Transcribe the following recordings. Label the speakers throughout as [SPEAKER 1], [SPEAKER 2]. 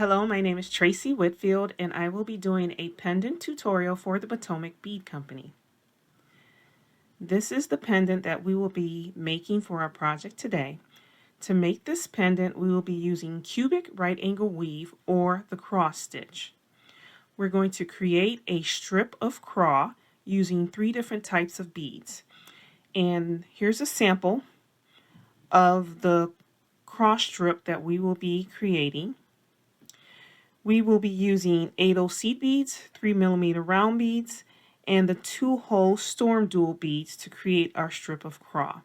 [SPEAKER 1] Hello, my name is Tracy Whitfield and I will be doing a pendant tutorial for the Potomac Bead Company. This is the pendant that we will be making for our project today. To make this pendant, we will be using cubic right angle weave or the cross stitch. We're going to create a strip of craw using 3 different types of beads. And here's a sample of the craw strip that we will be creating. We will be using 8/0 seed beads, 3mm round beads, and the 2-hole StormDuo beads to create our strip of craw.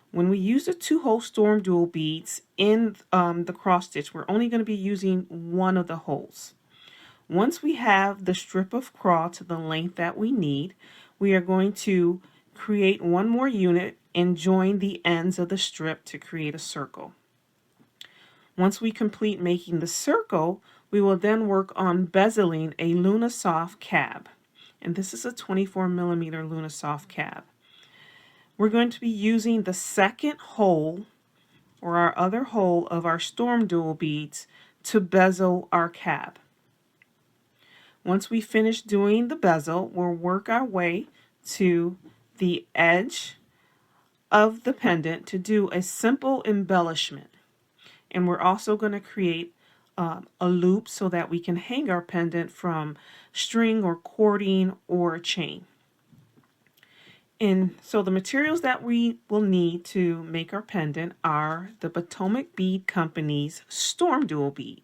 [SPEAKER 1] When we use the 2-hole StormDuo beads in the cross stitch, we're only going to be using one of the holes. Once we have the strip of craw to the length that we need, we are going to create one more unit and join the ends of the strip to create a circle. Once we complete making the circle, we will then work on bezeling a Lunasoft cab. And this is a 24mm Lunasoft cab. We're going to be using the second hole, or our other hole of our StormDuo beads, to bezel our cab. Once we finish doing the bezel, we'll work our way to the edge of the pendant to do a simple embellishment. And we're also going to create a loop so that we can hang our pendant from string or cording or a chain. And so the materials that we will need to make our pendant are the Potomac Bead Company's StormDuo bead.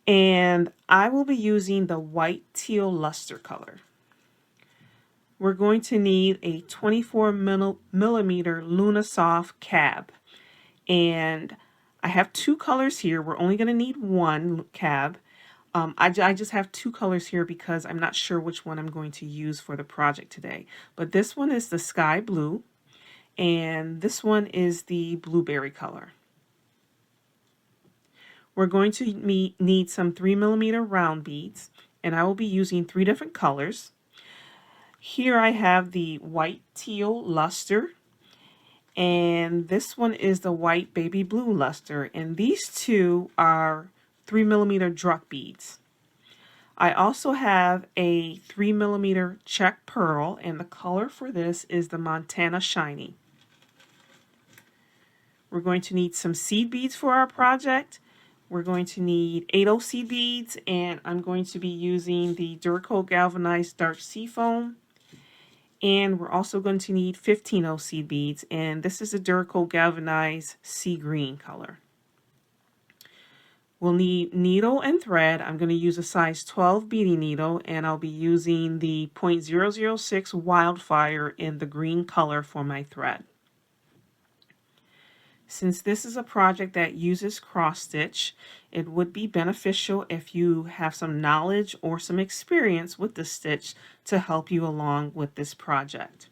[SPEAKER 1] And I will be using the white teal luster color. We're going to need a 24mm Lunasoft cab. And I have 2 colors here. We're only going to need 1 cab. I just have 2 colors here because I'm not sure which one I'm going to use for the project today. But this one is the sky blue, and this one is the blueberry color. We're going to need some 3mm round beads, and I will be using 3 different colors. Here I have the white teal luster, and this one is the white baby blue luster, and these 2 are 3mm druck beads. I also have a 3mm Czech pearl, and the color for this is the Montana Shiny. We're going to need some seed beads for our project. We're going to need 8/0 seed beads, and I'm going to be using the Duracoat Galvanized Dark Seafoam. And we're also going to need 15/0 seed beads, and this is a Duracoat Galvanized Seagreen color. We'll need needle and thread. I'm going to use a size 12 beading needle, and I'll be using the .006 Wildfire in the green color for my thread. Since this is a project that uses cross stitch, it would be beneficial if you have some knowledge or some experience with the stitch to help you along with this project.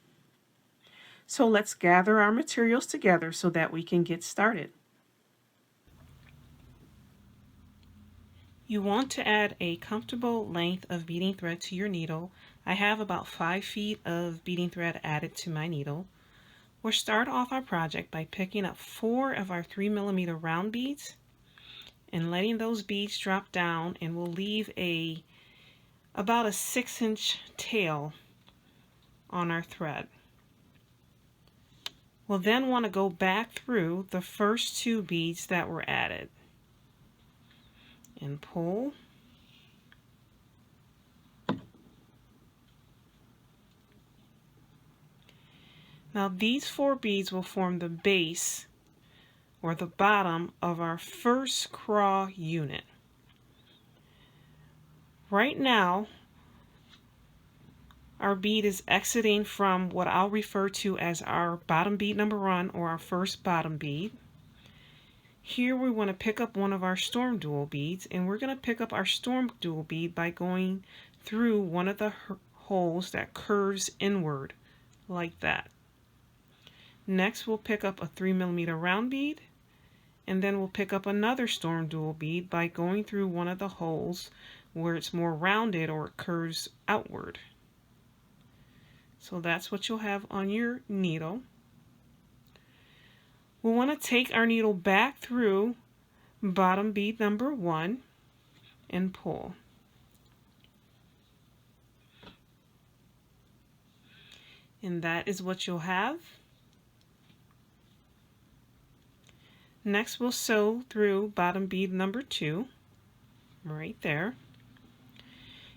[SPEAKER 1] So let's gather our materials together so that we can get started. You want to add a comfortable length of beading thread to your needle. I have about 5 feet of beading thread added to my needle. We'll start off our project by picking up 4 of our 3mm round beads and letting those beads drop down, and we'll leave about a 6-inch tail on our thread. We'll then want to go back through the first 2 beads that were added and pull. Now these 4 beads will form the base or the bottom of our first craw unit. Right now our bead is exiting from what I'll refer to as our bottom bead number 1, or our first bottom bead. Here we want to pick up one of our StormDuo beads, and we're going to pick up our StormDuo bead by going through one of the holes that curves inward like that. Next we'll pick up a 3mm round bead, and then we'll pick up another StormDuo bead by going through one of the holes where it's more rounded or it curves outward. So that's what you'll have on your needle. We'll want to take our needle back through bottom bead number 1 and pull. And that is what you'll have. Next, we'll sew through bottom bead number 2, right there.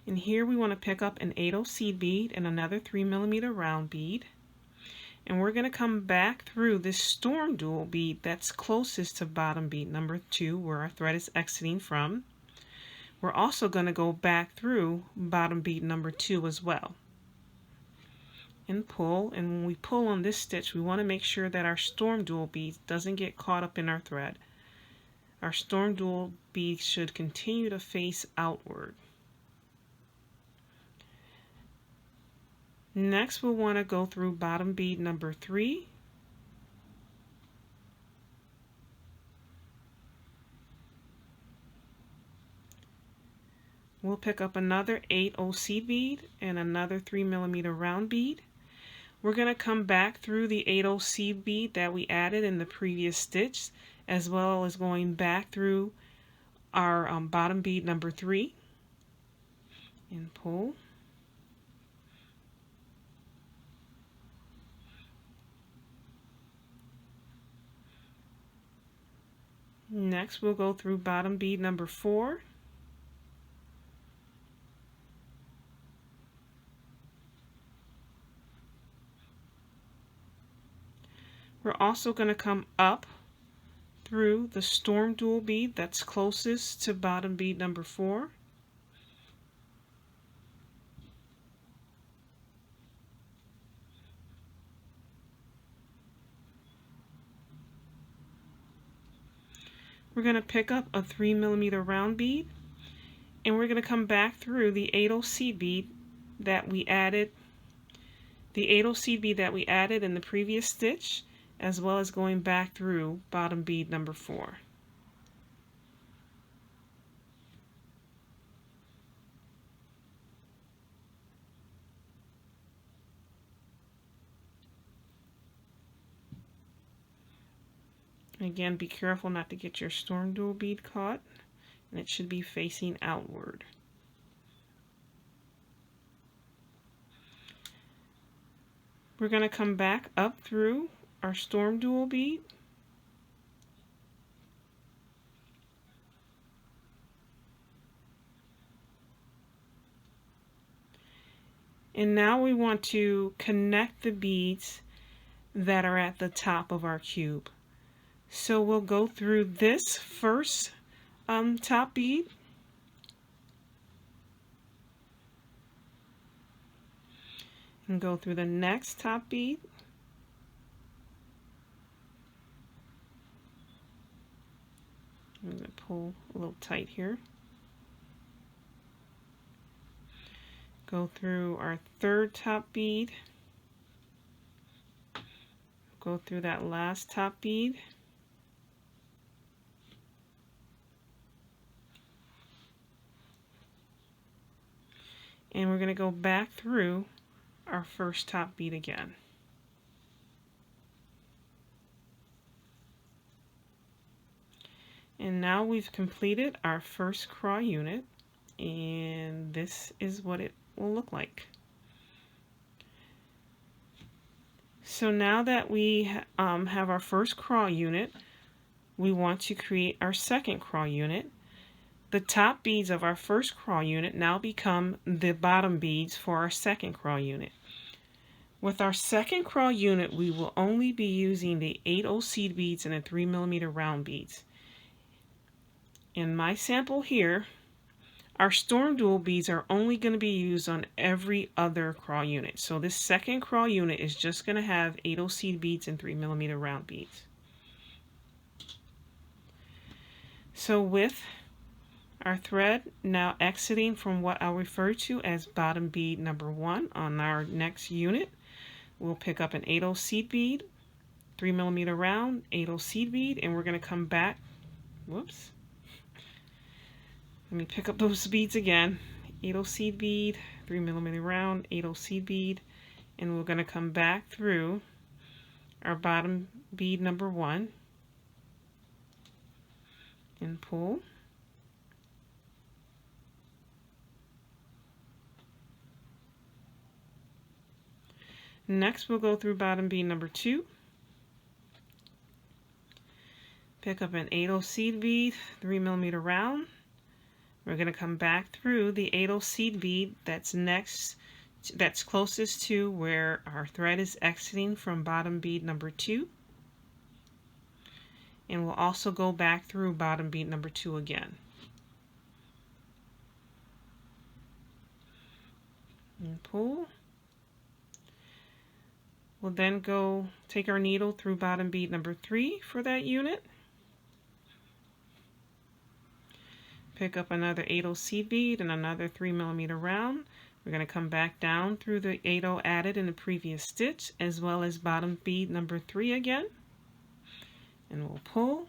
[SPEAKER 1] And here we want to pick up an 8/0 seed bead and another 3mm round bead. And we're going to come back through this StormDuo bead that's closest to bottom bead number 2, where our thread is exiting from. We're also going to go back through bottom bead number 2 as well. And pull, and when we pull on this stitch, we want to make sure that our StormDuo bead doesn't get caught up in our thread. Our StormDuo bead should continue to face outward. Next, we'll want to go through bottom bead number 3. We'll pick up another 8/0 seed bead and another 3mm round bead. We're going to come back through the 8/0 seed bead that we added in the previous stitch, as well as going back through our bottom bead number 3 and pull. Next, we'll go through bottom bead number 4. We're also going to come up through the StormDuo bead that's closest to bottom bead number 4. We're going to pick up a 3mm round bead, and we're going to come back through the 8/0 seed bead that we added, in the previous stitch, as well as going back through bottom bead number 4. Again, be careful not to get your StormDuo bead caught, and it should be facing outward. We're going to come back up through our StormDuo bead, and now we want to connect the beads that are at the top of our cube. So we'll go through this first top bead, and go through the next top bead, I'm going to pull a little tight here. Go through our third top bead, go through that last top bead, and we're going to go back through our first top bead again. And now we've completed our first craw unit, and this is what it will look like. So now that we have our first craw unit, we want to create our second craw unit. The top beads of our first craw unit now become the bottom beads for our second craw unit. With our second craw unit, we will only be using the 8/0 seed beads and the 3mm round beads. In my sample here, our StormDuo beads are only going to be used on every other craw unit. So this second craw unit is just going to have 8/0 seed beads and 3mm round beads. So with our thread now exiting from what I'll refer to as bottom bead number 1 on our next unit, we'll pick up an 8/0 seed bead, 3mm round, 8/0 seed bead, and we're going to come back, whoops, let me pick up those beads again, 8/0 seed bead, 3mm round, 8/0 seed bead, and we're going to come back through our bottom bead number 1 and pull. Next we'll go through bottom bead number 2. Pick up an 8/0 seed bead, 3mm round. We're going to come back through the 8/0 seed bead that's closest to where our thread is exiting from bottom bead number 2. And we'll also go back through bottom bead number 2 again. And pull. We'll then go take our needle through bottom bead number 3 for that unit. Pick up another 8/0 seed bead and another 3mm round. We're going to come back down through the 8/0 added in the previous stitch, as well as bottom bead number 3 again. And we'll pull.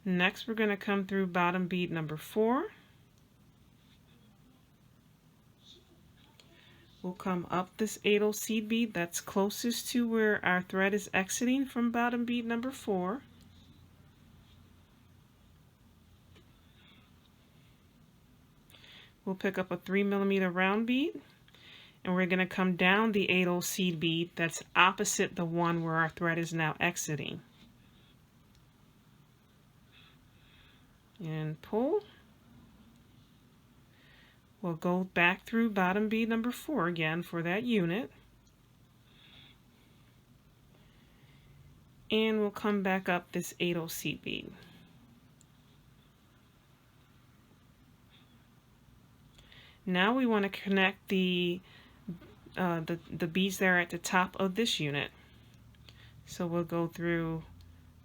[SPEAKER 1] Next we're going to come through bottom bead number 4. We'll come up this 8/0 seed bead that's closest to where our thread is exiting from bottom bead number 4. We'll pick up a 3mm round bead, and we're going to come down the 8/0 seed bead that's opposite the one where our thread is now exiting. And pull. We'll go back through bottom bead number 4 again for that unit. And we'll come back up this 8/0 seed bead. Now we want to connect the beads that are at the top of this unit. So we'll go through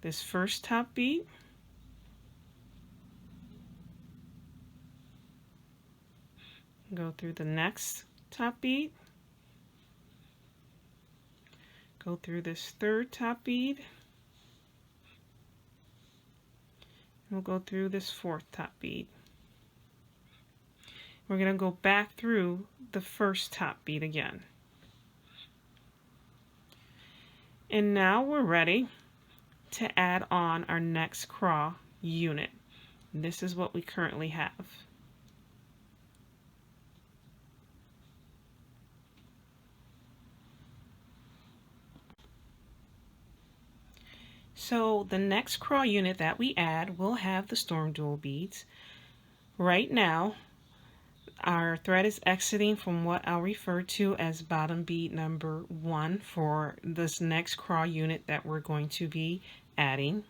[SPEAKER 1] this first top bead. Go through the next top bead. Go through this third top bead. We'll go through this fourth top bead. We're going to go back through the first top bead again. And now we're ready to add on our next craw unit. This is what we currently have. So the next craw unit that we add will have the StormDuo beads. Right now, our thread is exiting from what I'll refer to as bottom bead number 1 for this next craw unit that we're going to be adding.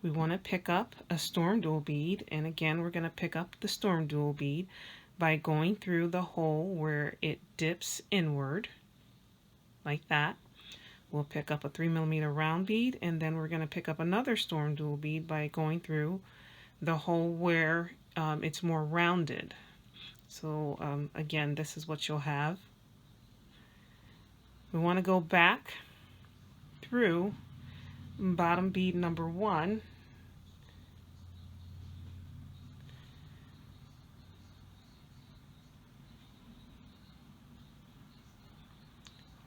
[SPEAKER 1] We want to pick up a StormDuo bead, and again we're going to pick up the StormDuo bead by going through the hole where it dips inward, like that. We'll pick up a 3mm round bead, and then we're going to pick up another StormDuo bead by going through the hole where it's more rounded. So again, this is what you'll have. We want to go back through bottom bead number 1.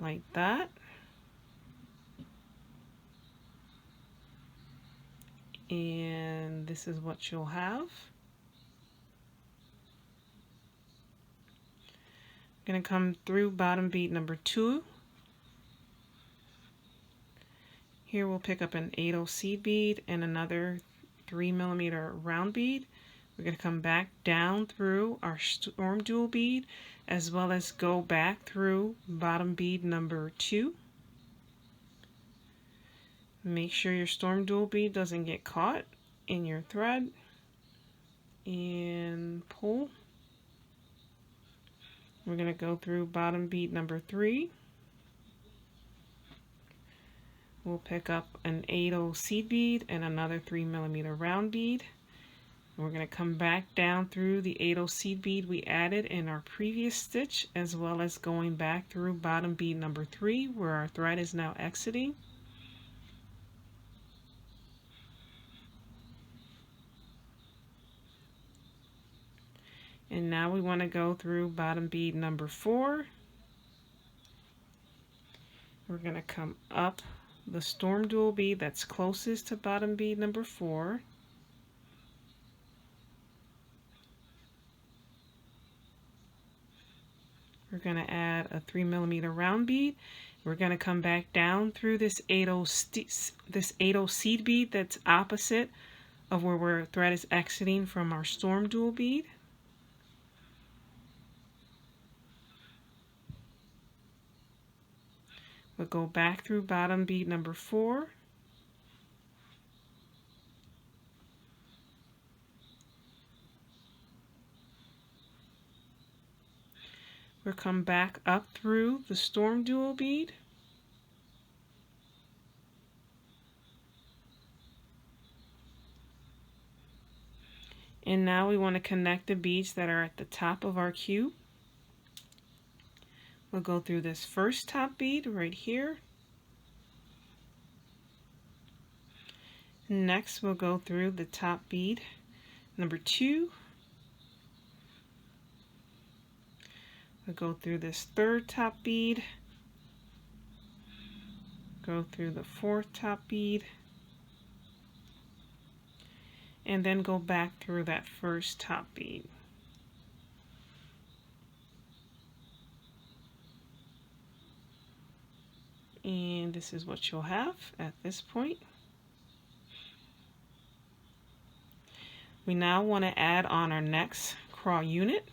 [SPEAKER 1] Like that. And this is what you'll have. I'm going to come through bottom bead number 2. Here we'll pick up an 8/0 seed bead and another 3mm round bead. We're going to come back down through our StormDuo bead, as well as go back through bottom bead number 2. Make sure your StormDuo bead doesn't get caught in your thread, and pull. We're going to go through bottom bead number 3. We'll pick up an 8/0 seed bead and another 3mm round bead. And we're going to come back down through the 8/0 seed bead we added in our previous stitch, as well as going back through bottom bead number 3 where our thread is now exiting. And now we want to go through bottom bead number 4. We're going to come up the StormDuo bead that's closest to bottom bead number 4. going to add a 3mm round bead. We're going to come back down through this 8/0 seed bead that's opposite of where our thread is exiting from our StormDuo bead. We'll go back through bottom bead number 4. We'll come back up through the StormDuo bead. And now we want to connect the beads that are at the top of our cube. We'll go through this first top bead right here. Next, we'll go through the top bead number 2. We'll go through this third top bead, go through the fourth top bead, and then go back through that first top bead. And this is what you'll have at this point. We now want to add on our next crawl unit.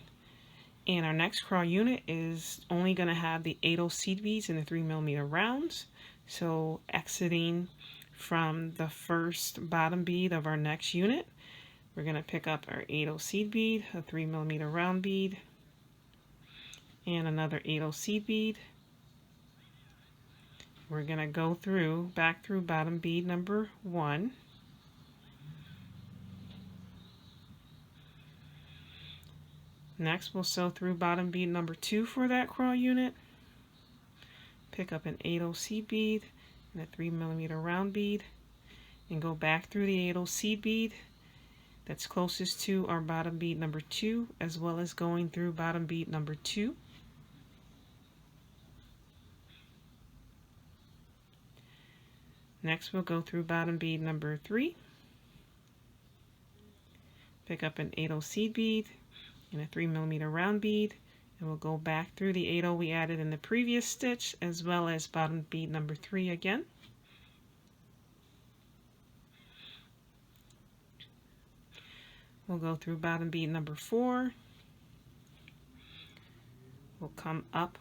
[SPEAKER 1] And our next crawl unit is only going to have the 8/0 seed beads and the 3mm rounds. So exiting from the first bottom bead of our next unit, we're going to pick up our 8/0 seed bead, a 3mm round bead, and another 8/0 seed bead. We're going to go through, back through bottom bead number 1. Next, we'll sew through bottom bead number 2 for that crawl unit. Pick up an 8/0 seed bead and a 3mm round bead, and go back through the 8/0 seed bead that's closest to our bottom bead number 2, as well as going through bottom bead number 2. Next, we'll go through bottom bead number 3. Pick up an 8/0 seed bead and a 3mm round bead, and we'll go back through the 8/0 we added in the previous stitch, as well as bottom bead number 3 again. We'll go through bottom bead number 4. We'll come up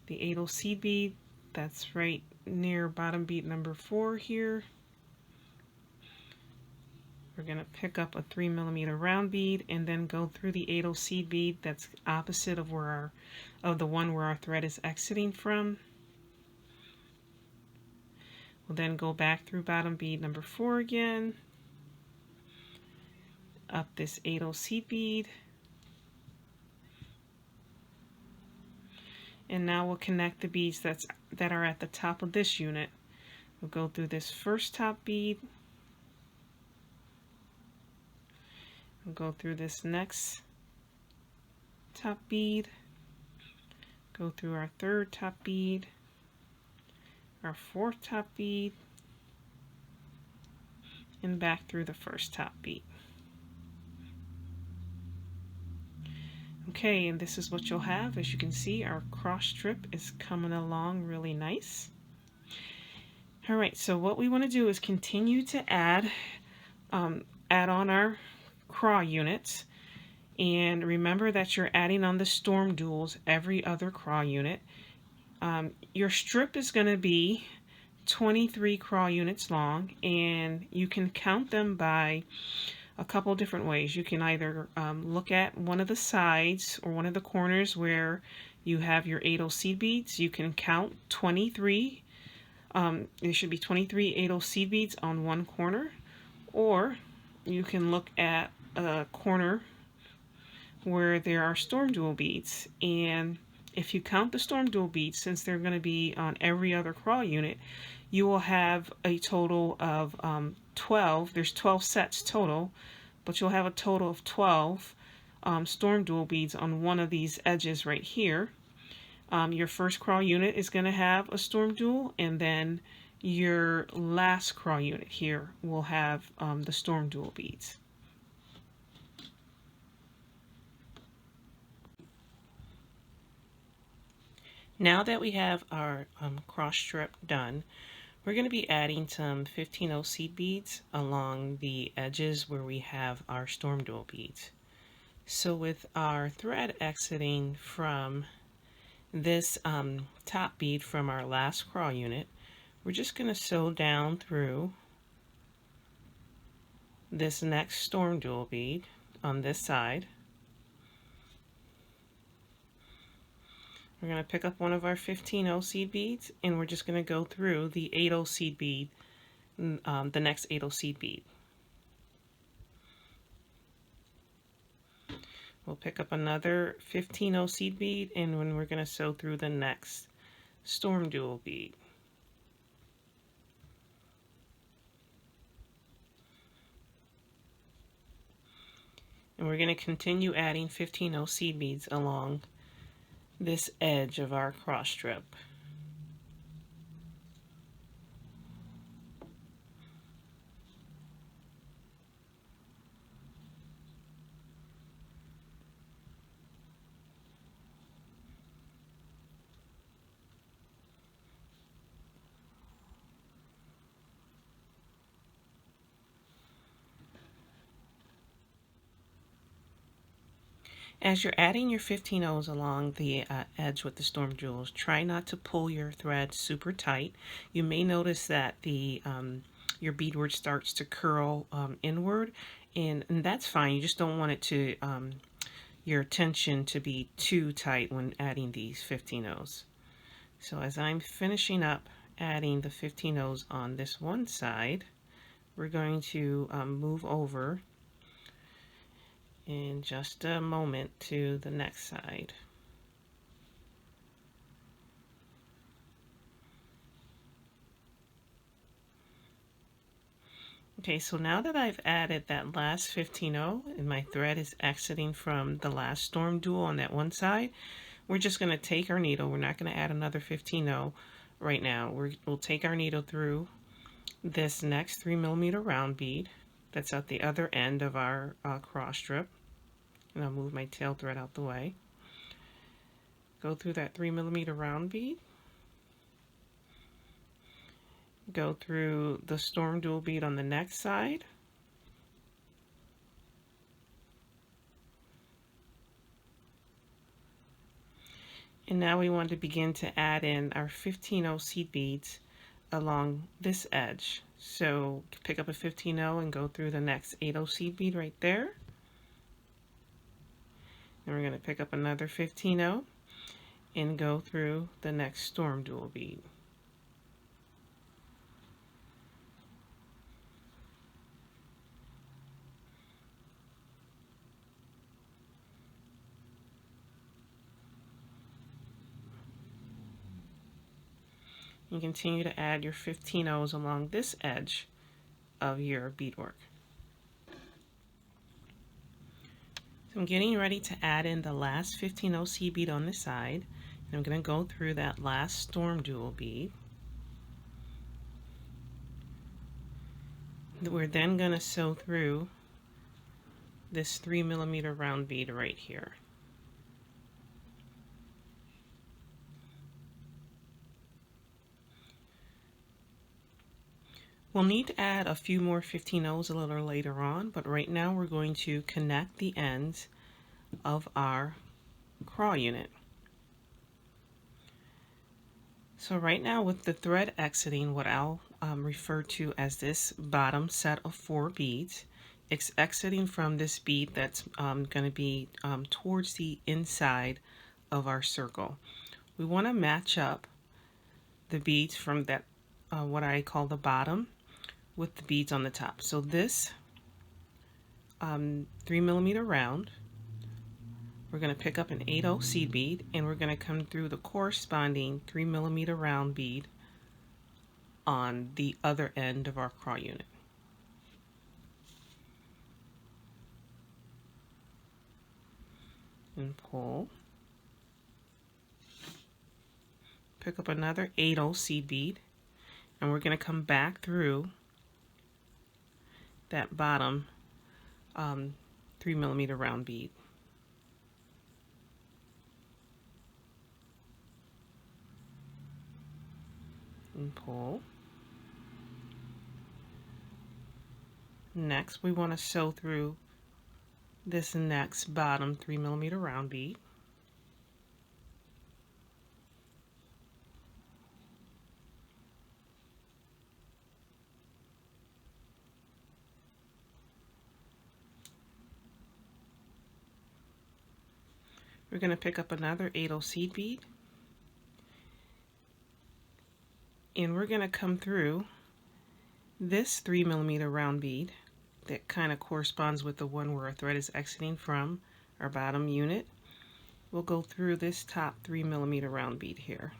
[SPEAKER 1] the 8/0 seed bead that's right near bottom bead number 4 here. We're going to pick up a 3mm round bead and then go through the 8/0 seed bead that's opposite of where the one where our thread is exiting from. We'll then go back through bottom bead number 4 again, up this 8/0 seed bead, and now we'll connect the beads that are at the top of this unit. We'll go through this first top bead. We'll go through this next top bead, go through our third top bead, our fourth top bead, and back through the first top bead. Okay, and this is what you'll have. As you can see, our cross strip is coming along really nice. Alright, so what we want to do is continue to add on our crawl units, and remember that you're adding on the StormDuos every other crawl unit. Your strip is going to be 23 crawl units long, and you can count them by a couple different ways. You can either look at one of the sides or one of the corners where you have your 8/0 seed beads. You can count 23. There should be 23 8/0 seed beads on one corner, or you can look at a corner where there are StormDuo beads, and if you count the StormDuo beads, since they're going to be on every other crawl unit, you will have a total of 12. There's 12 sets total, but you'll have a total of 12 StormDuo beads on one of these edges right here. Your first crawl unit is going to have a StormDuo, and then your last crawl unit here will have the StormDuo beads. Now that we have our cross strip done, we're going to be adding some 15/0 seed beads along the edges where we have our StormDuo beads. So with our thread exiting from this top bead from our last crawl unit, we're just going to sew down through this next StormDuo bead on this side. We're going to pick up one of our 15/0 seed beads, and we're just going to go through the 8/0 seed bead, the next 8/0 seed bead. We'll pick up another 15/0 seed bead, and when we're going to sew through the next StormDuo bead. And we're going to continue adding 15/0 seed beads along this edge of our cross strip. As you're adding your 15/0s along the edge with the StormDuos, try not to pull your thread super tight. You may notice that the your beadwork starts to curl inward, and that's fine. You just don't want it to your tension to be too tight when adding these 15/0s. So as I'm finishing up adding the 15/0s on this one side, we're going to move over in just a moment to the next side. Okay, so now that I've added that last 15/0 and my thread is exiting from the last StormDuo on that one side, we're just going to take our needle. We're not going to add another 15/0 right now. We'll take our needle through this next 3mm round bead that's at the other end of our cross strip. And I'll move my tail thread out the way. Go through that 3mm round bead. Go through the StormDuo bead on the next side. And now we want to begin to add in our 15/0 seed beads along this edge. So pick up a 15/0 and go through the next 8/0 seed bead right there. And we're going to pick up another 15/0 and go through the next StormDuo bead. You continue to add your 15/0s along this edge of your beadwork. So I'm getting ready to add in the last 15/0 seed bead on the side, and I'm going to go through that last StormDuo bead. We're then going to sew through this 3mm round bead right here. We'll need to add a few more 15/0s a little later on, but right now we're going to connect the ends of our crawl unit. So right now with the thread exiting what I'll refer to as this bottom set of 4 beads, it's exiting from this bead that's going to be towards the inside of our circle. We want to match up the beads from that what I call the bottom with the beads on the top. So this 3mm round, we're going to pick up an 8/0 seed bead, and we're going to come through the corresponding 3mm round bead on the other end of our crawl unit. And pull. Pick up another 8/0 seed bead, and we're going to come back through that bottom 3mm round bead. and pull. Next, we want to sew through this next bottom 3mm round bead. We're going to pick up another 8/0 seed bead, and we're going to come through this 3mm round bead that kind of corresponds with the one where our thread is exiting from our bottom unit. We'll go through this top 3mm round bead here.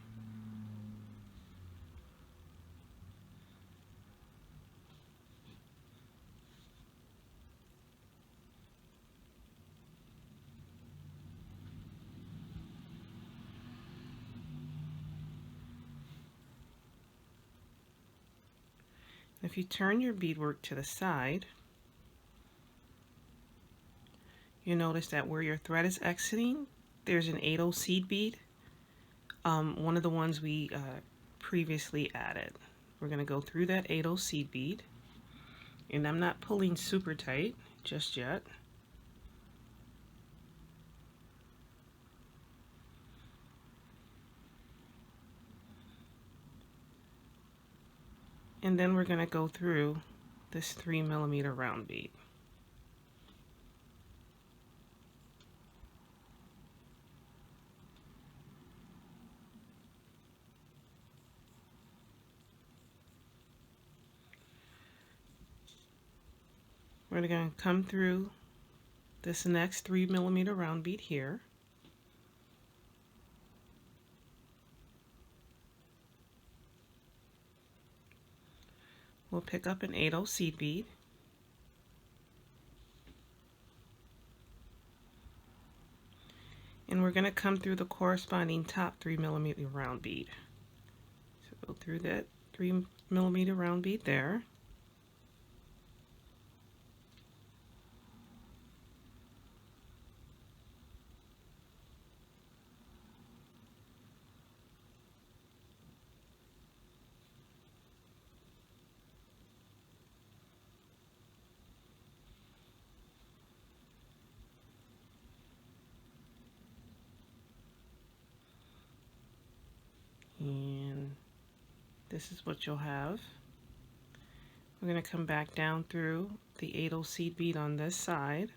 [SPEAKER 1] If you turn your beadwork to the side, you notice that where your thread is exiting, there's an 8/0 seed bead, one of the ones we previously added. We're going to go through that 8/0 seed bead, and I'm not pulling super tight just yet. And then we're going to go through this 3mm round bead. We're going to come through this next 3mm round bead here. We'll pick up an 8/0 seed bead, and we're going to come through the corresponding top 3mm round bead. So go through that 3mm round bead there. And this is what you'll have. We're going to come back down through the 8/0 seed bead on this side.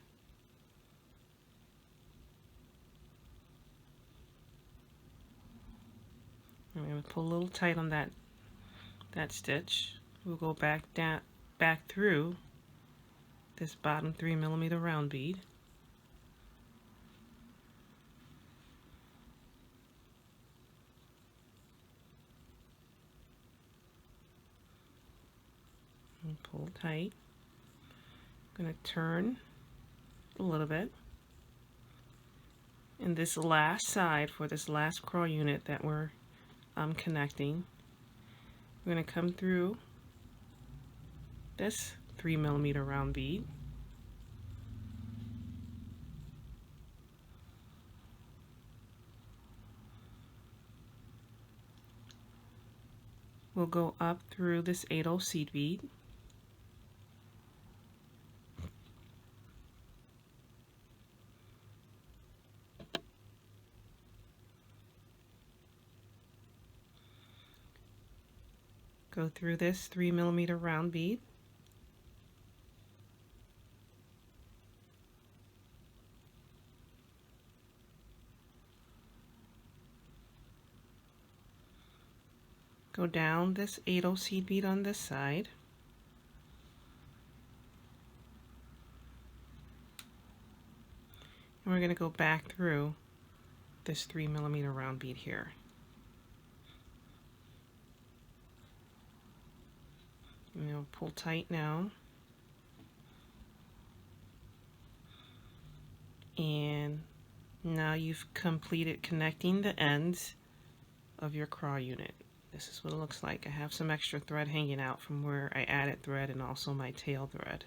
[SPEAKER 1] I'm going to pull a little tight on that stitch. We'll go back through this bottom 3mm round bead. And pull tight. I'm going to turn a little bit. And this last side for this last crawl unit that we're connecting, we're going to come through this 3mm round bead. We'll go up through this 8/0 seed bead. Go through this 3mm round bead. Go down this 8/0 seed bead on this side. And we're going to go back through this 3mm round bead here. And you'll pull tight now. And now you've completed connecting the ends of your crawl unit. This is what it looks like. I have some extra thread hanging out from where I added thread and also my tail thread.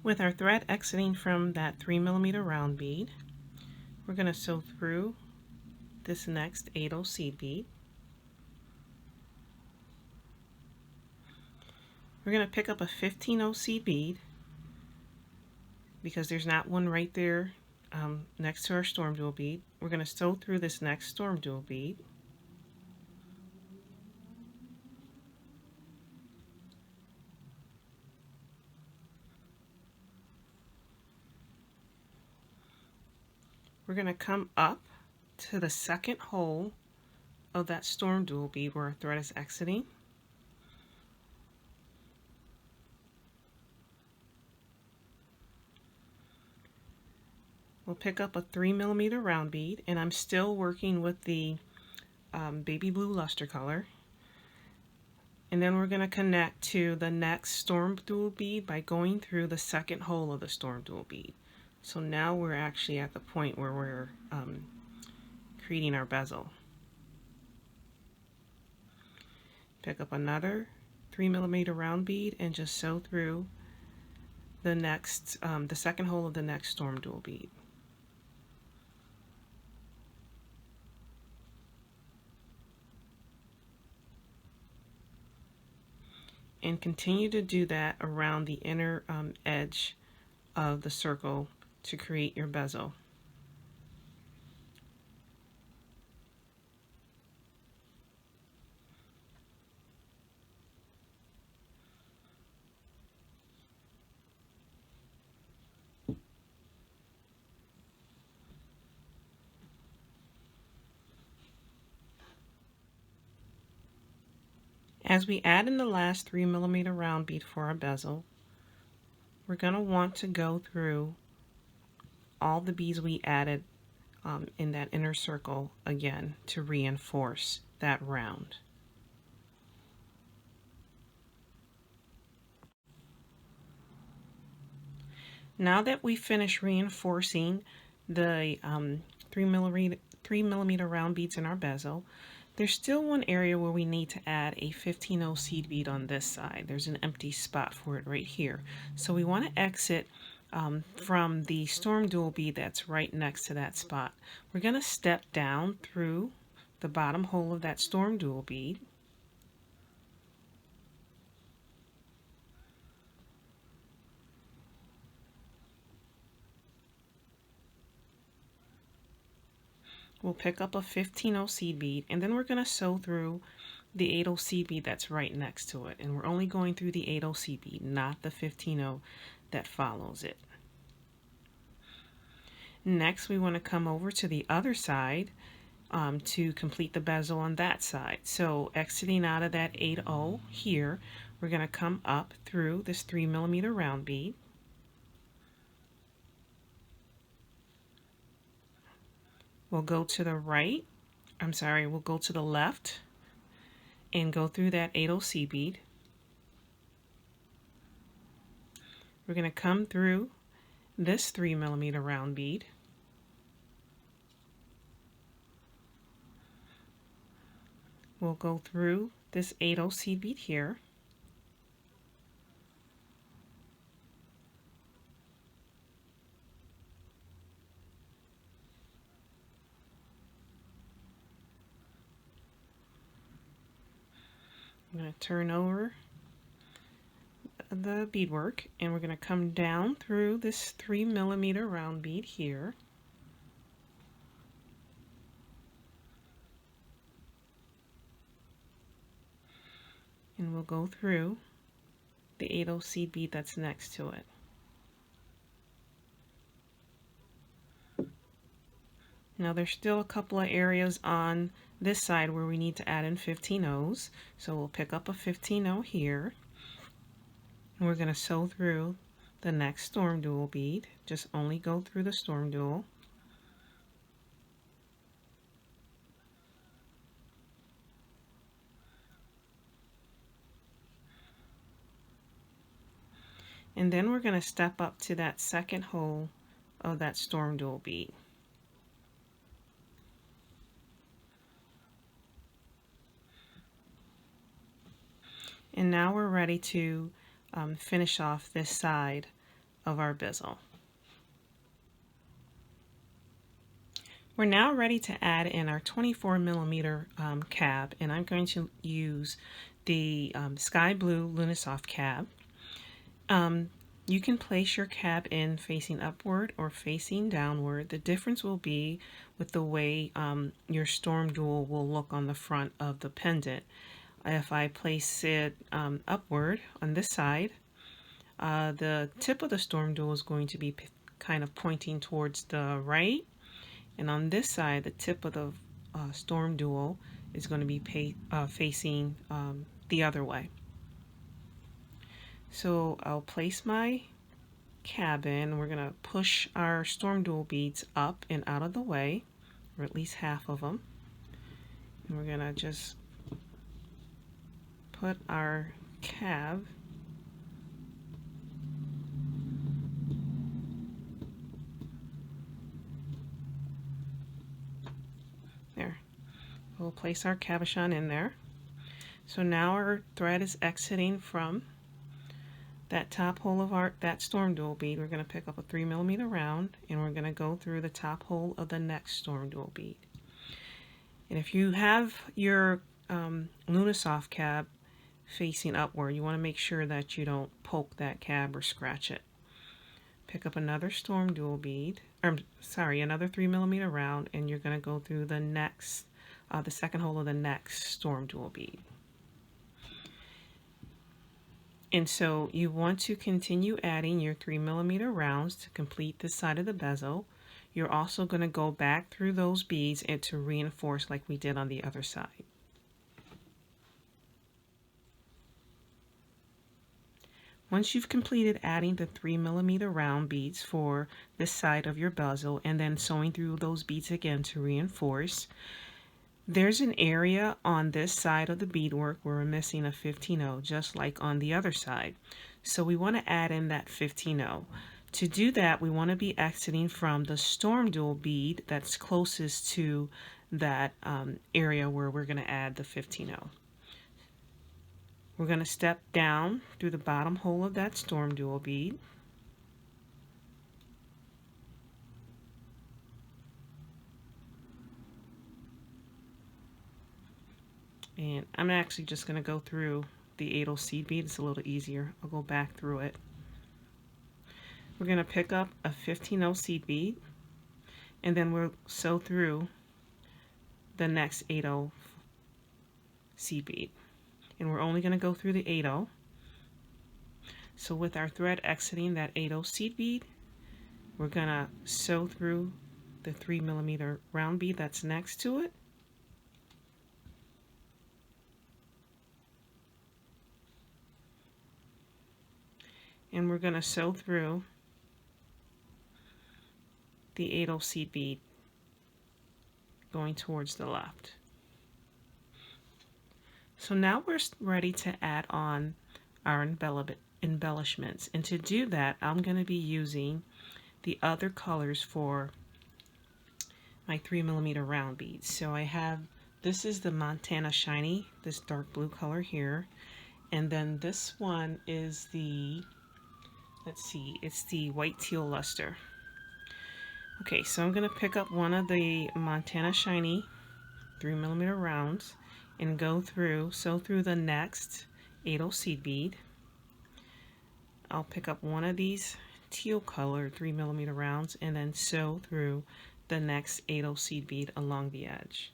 [SPEAKER 1] With our thread exiting from that 3mm round bead, We're going to sew through this next 8/0 seed bead. We're going to pick up a 15/0 seed bead because there's not one right there next to our StormDuo bead. We're going to sew through this next StormDuo bead. We're going to come up to the second hole of that StormDuo bead where our thread is exiting. We'll pick up a 3mm round bead, and I'm still working with the baby blue luster color. And then we're going to connect to the next StormDuo bead by going through the second hole of the StormDuo bead. So now we're actually at the point where we're creating our bezel. Pick up another 3mm round bead and just sew through the next, the second hole of the next StormDuo bead. And continue to do that around the inner edge of the circle to create your bezel. As we add in the last 3mm round bead for our bezel, we're going to want to go through all the beads we added in that inner circle again to reinforce that round. Now that we finish reinforcing the 3mm round beads in our bezel, there's still one area where we need to add a 15/0 seed bead on this side. There's an empty spot for it right here. So we want to exit from the StormDuo bead that's right next to that spot. We're going to step down through the bottom hole of that StormDuo bead. We'll pick up a 15/0 seed bead, and then we're going to sew through the 8/0 seed bead that's right next to it. And we're only going through the 8/0 seed bead, not the 15/0 that follows it. Next, we want to come over to the other side to complete the bezel on that side. So exiting out of that 8/0 here, we're going to come up through this 3mm round bead. We'll go to the right, we'll go to the left and go through that 8/0 seed bead. We're going to come through this 3mm round bead. We'll go through this 8/0 seed bead here. I'm going to turn over the beadwork, and we're going to come down through this 3mm round bead here. And we'll go through the 8/0 seed bead that's next to it. Now there's still a couple of areas on this side where we need to add in 15/0s. So we'll pick up a 15/0 here. And we're going to sew through the next StormDuo bead. Just only go through the StormDuo. And then we're going to step up to that second hole of that StormDuo bead. And now we're ready to finish off this side of our bezel. We're now ready to add in our 24mm cab, and I'm going to use the sky blue Lunasoft cab. You can place your cab in facing upward or facing downward. The difference will be with the way your StormDuo will look on the front of the pendant. If I place it upward on this side, the tip of the StormDuo is going to be kind of pointing towards the right, and on this side the tip of the StormDuo is going to be facing the other way. So I'll place my cab in. We're going to push our StormDuo beads up and out of the way, or at least half of them, and we're going to just put our cab there. We'll place our cabochon in there. So now our thread is exiting from that top hole of that StormDuo bead. We're going to pick up a 3mm round, and we're going to go through the top hole of the next StormDuo bead. And if you have your Lunasoft cab facing upward, you want to make sure that you don't poke that cab or scratch it. Pick up another StormDuo bead, another 3mm round, and you're going to go through the next, the second hole of the next StormDuo bead. And so you want to continue adding your 3mm rounds to complete this side of the bezel. You're also going to go back through those beads and to reinforce like we did on the other side. Once you've completed adding the 3mm round beads for this side of your bezel and then sewing through those beads again to reinforce, there's an area on this side of the beadwork where we're missing a 15-0, just like on the other side. So we want to add in that 15-0. To do that, we want to be exiting from the StormDuo bead that's closest to that area where we're going to add the 15-0. We're going to step down through the bottom hole of that StormDuo bead. And I'm actually just going to go through the 8/0 seed bead. It's a little easier. I'll go back through it. We're going to pick up a 15/0 seed bead, and then we'll sew through the next 8/0 seed bead. And we're only going to go through the 8/0. So with our thread exiting that 8/0 seed bead, we're going to sew through the 3mm round bead that's next to it. And we're going to sew through the 8/0 seed bead going towards the left. So now we're ready to add on our embellishments, and to do that I'm going to be using the other colors for my 3mm round beads. So I have, this is the Montana Shiny, this dark blue color here, and then this one is the, let's see, it's the white teal luster. Okay, so I'm going to pick up one of the Montana Shiny 3mm rounds and go through, sew through the next 8/0 seed bead. I'll pick up one of these teal colored 3mm rounds and then sew through the next 8/0 seed bead along the edge.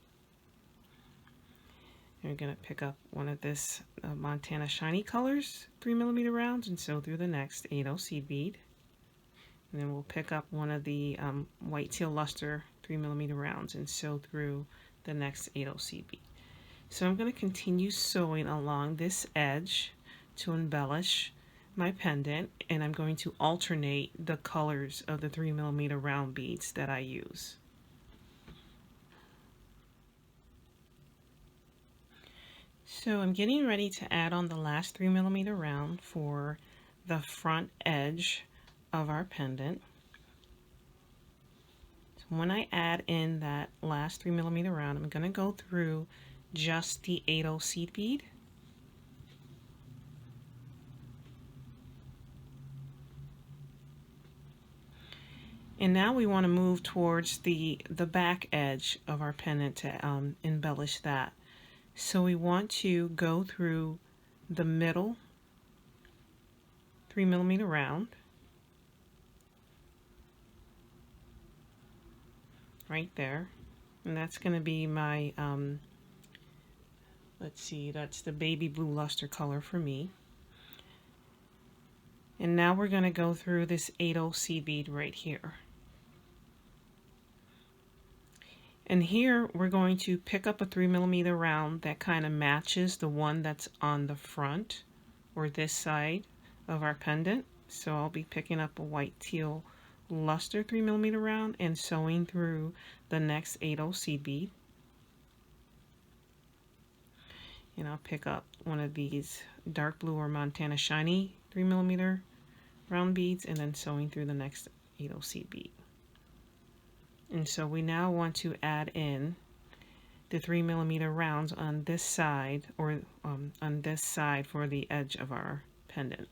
[SPEAKER 1] And we're going to pick up one of this Montana Shiny colors 3mm rounds and sew through the next 8/0 seed bead. And then we'll pick up one of the white teal luster 3mm rounds and sew through the next 8/0 seed bead. So I'm going to continue sewing along this edge to embellish my pendant, and I'm going to alternate the colors of the 3mm round beads that I use. So I'm getting ready to add on the last 3mm round for the front edge of our pendant. So when I add in that last 3mm round, I'm going to go through just the 8/0 seed bead. And now we want to move towards the back edge of our pendant to embellish that. So we want to go through the middle 3mm round right there, and that's going to be my let's see, that's the baby blue luster color for me. And now we're going to go through this 8/0 seed bead right here. And here we're going to pick up a 3mm round that kind of matches the one that's on the front or this side of our pendant. So I'll be picking up a white teal luster 3mm round and sewing through the next 8/0 seed bead. And I'll pick up one of these dark blue or Montana shiny 3mm round beads and then sewing through the next 8/0 seed bead. And so we now want to add in the 3mm rounds on this side, or on this side for the edge of our pendant.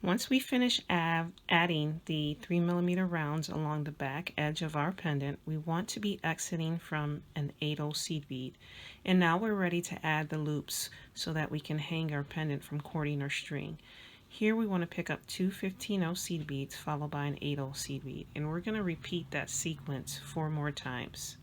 [SPEAKER 1] Once we finish adding the 3mm rounds along the back edge of our pendant, we want to be exiting from an 8/0 seed bead. And now we're ready to add the loops so that we can hang our pendant from cording our string. Here we want to pick up two 15/0 seed beads followed by an 8/0 seed bead, and we're going to repeat that sequence 4 more times.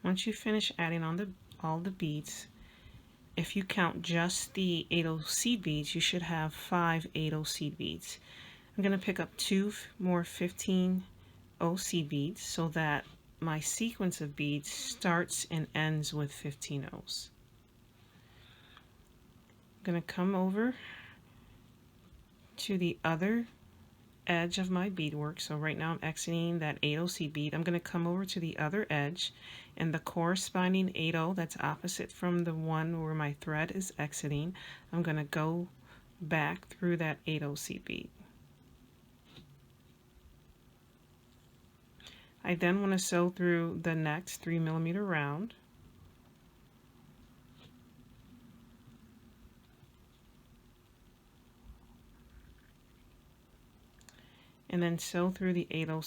[SPEAKER 1] Once you finish adding on all the beads, if you count just the 8/0 seed beads, you should have 5 8/0 seed beads. I'm going to pick up 2 more 15/0 seed beads so that my sequence of beads starts and ends with 15/0s. I'm going to come over to the other edge of my beadwork. So right now I'm exiting that 8/0 seed bead. I'm going to come over to the other edge, and the corresponding 8/0 that's opposite from the one where my thread is exiting, I'm going to go back through that 8/0 seed bead. I then want to sew through the next 3mm round. And then sew through the 8/0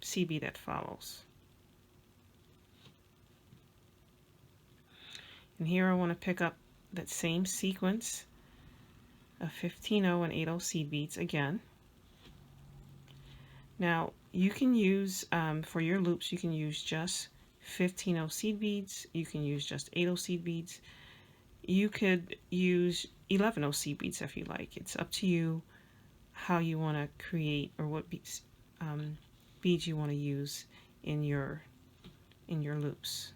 [SPEAKER 1] seed bead that follows. And here I want to pick up that same sequence of 15/0 and 8/0 seed beads again. Now you can use, for your loops, you can use just 15/0 seed beads, you can use just 8/0 seed beads, you could use 11/0 seed beads if you like. It's up to you how you want to create, or what beads you want to use in your loops.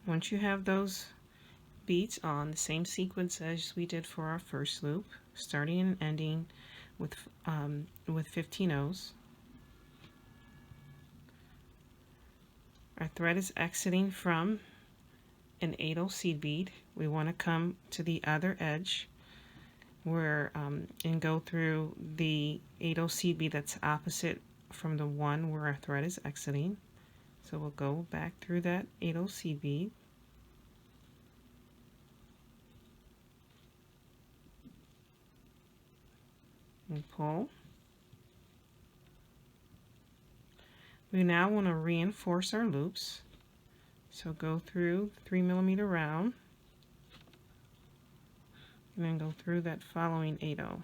[SPEAKER 1] Once you have those beads on, the same sequence as we did for our first loop, starting and ending with 15/0s. Our thread is exiting from an 8/0 seed bead. We want to come to the other edge where and go through the 8/0 seed bead that's opposite from the one where our thread is exiting. So we'll go back through that 8/0 seed bead. And pull. We now want to reinforce our loops. So go through 3mm round and then go through that following 8/0.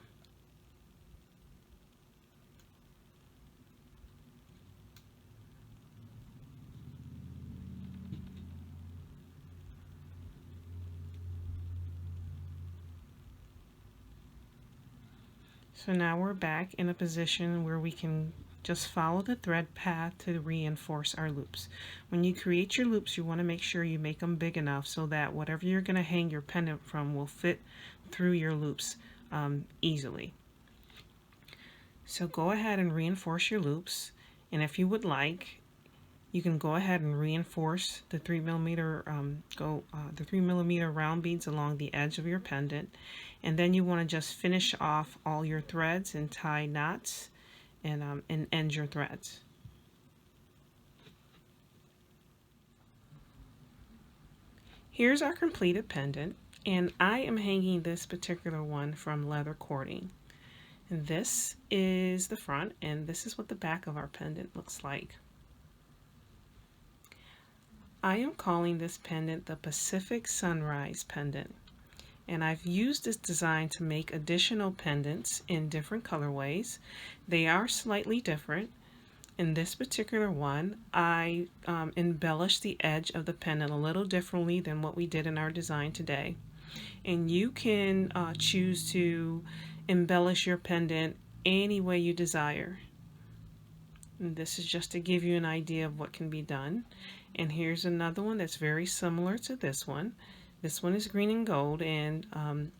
[SPEAKER 1] So now we're back in a position where we can just follow the thread path to reinforce our loops. When you create your loops, you want to make sure you make them big enough so that whatever you're going to hang your pendant from will fit through your loops easily. So go ahead and reinforce your loops, and if you would like, you can go ahead and reinforce the 3mm round beads along the edge of your pendant, and then you want to just finish off all your threads and tie knots and end your threads. Here's our completed pendant, and I am hanging this particular one from leather cording. And this is the front, and this is what the back of our pendant looks like. I am calling this pendant the Pacific Sunrise Pendant, and I've used this design to make additional pendants in different colorways. They are slightly different. In this particular one, I embellished the edge of the pendant a little differently than what we did in our design today. And you can choose to embellish your pendant any way you desire. And this is just to give you an idea of what can be done. And here's another one that's very similar to this one. This one is green and gold, and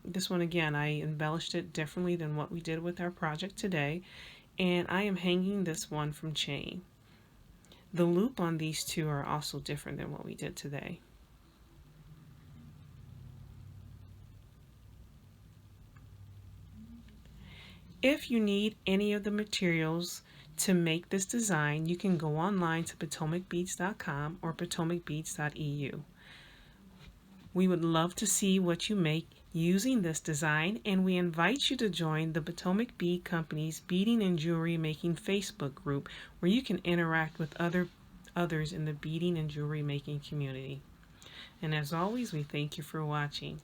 [SPEAKER 1] this one again I embellished it differently than what we did with our project today. And I am hanging this one from chain. The loop on these two are also different than what we did today. If you need any of the materials to make this design, you can go online to PotomacBeads.com or PotomacBeads.eu. We would love to see what you make using this design, and we invite you to join the Potomac Bead Company's Beading and Jewelry Making Facebook group, where you can interact with others in the beading and jewelry making community. And as always, we thank you for watching.